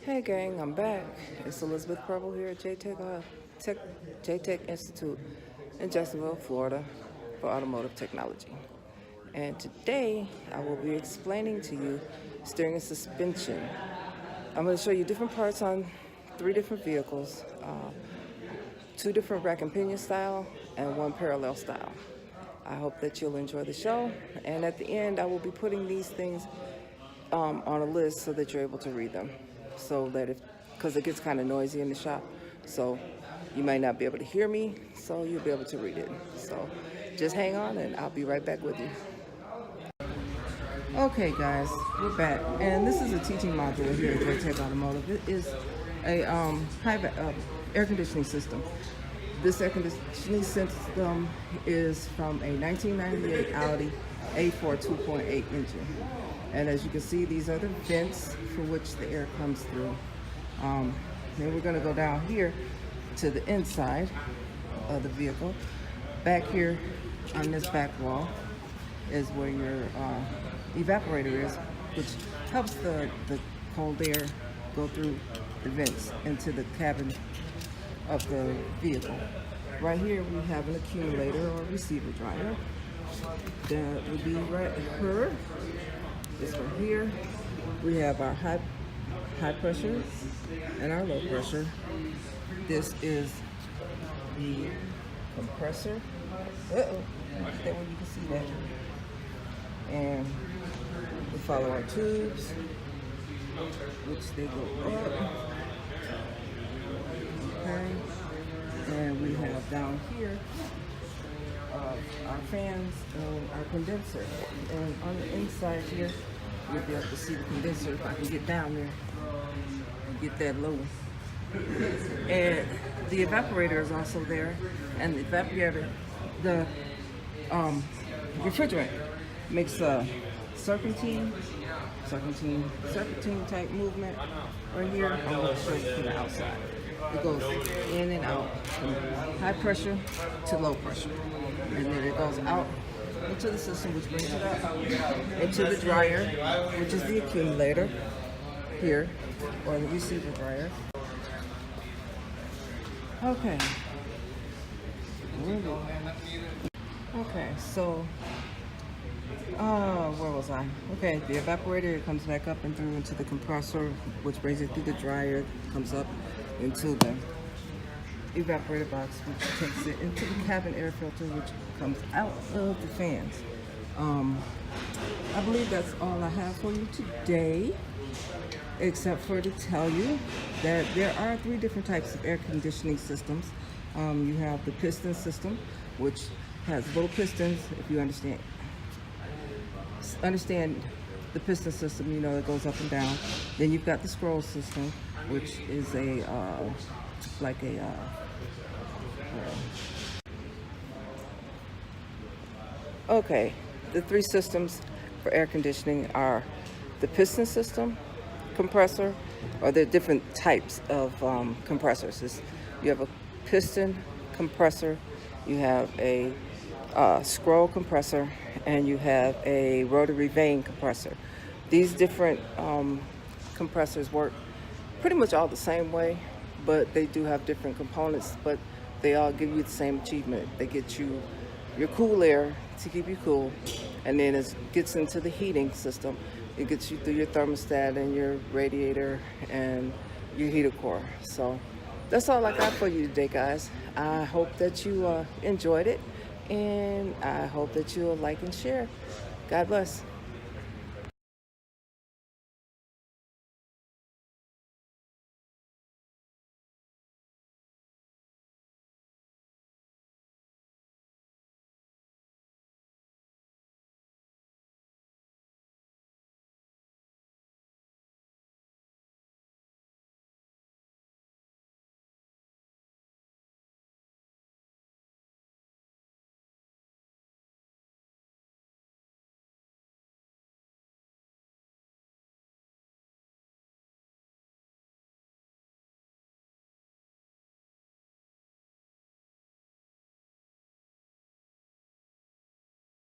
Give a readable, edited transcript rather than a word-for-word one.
Hey gang, I'm back. It's Elizabeth Purple here at J-Tech Institute in Jacksonville, Florida for automotive technology. And today I will be explaining to you steering and suspension. I'm going to show you different parts on 3 different vehicles, 2 different rack and pinion style and 1 parallel style. I hope that you'll enjoy the show, and at the end I will be putting these things on a list so that you're able to read them. So that because it gets kind of noisy in the shop, so you might not be able to hear me, so you'll be able to read it. So just hang on and I'll be right back with you. Okay guys, we're back, and this is a teaching module here at J-Tech Automotive. It is a air conditioning system. This air conditioning system is from a 1998 Audi A4 2.8 engine. And as you can see, these are the vents for which the air comes through. Then we're going to go down here to the inside of the vehicle. Back here on this back wall is where your evaporator is, which helps the cold air go through the vents into the cabin of the vehicle. Right here we have an accumulator or receiver dryer. That would be right here. This one here. We have our high pressure and our low pressure. This is the compressor. That way you can see that. And we follow our tubes, which they go up. Okay. And we have down here our fans and our condenser. And on the inside here, you'll be able to see the condenser if I can get down there and get that low. And the evaporator is also there. And the evaporator, the refrigerant makes a serpentine type movement right here. I'm going to show you from the outside. It goes in and out from high pressure to low pressure. And then it goes out into the system, which brings it up into the dryer, which is the accumulator here, or the receiver dryer. Okay. Okay, so where was I? Okay, the evaporator comes back up and through into the compressor, which brings it through the dryer, comes up into the evaporator box, which takes it into the cabin air filter, which comes out of the fans. I believe that's all I have for you today, except for to tell you that there are 3 different types of air conditioning systems. You have the piston system, which has little pistons. If you understand the piston system, you know it goes up and down. Then you've got the scroll system, which is a okay, the 3 systems for air conditioning are the piston system, compressor, or there are different types of compressors. You have a piston compressor, you have a scroll compressor, and you have a rotary vane compressor. These different compressors work pretty much all the same way, but they do have different components, but they all give you the same achievement. They get you your cool air to keep you cool, and then it gets into the heating system. It gets you through your thermostat and your radiator and your heater core. So that's all I got for you today, guys. I hope that you enjoyed it, and I hope that you'll like and share. God bless.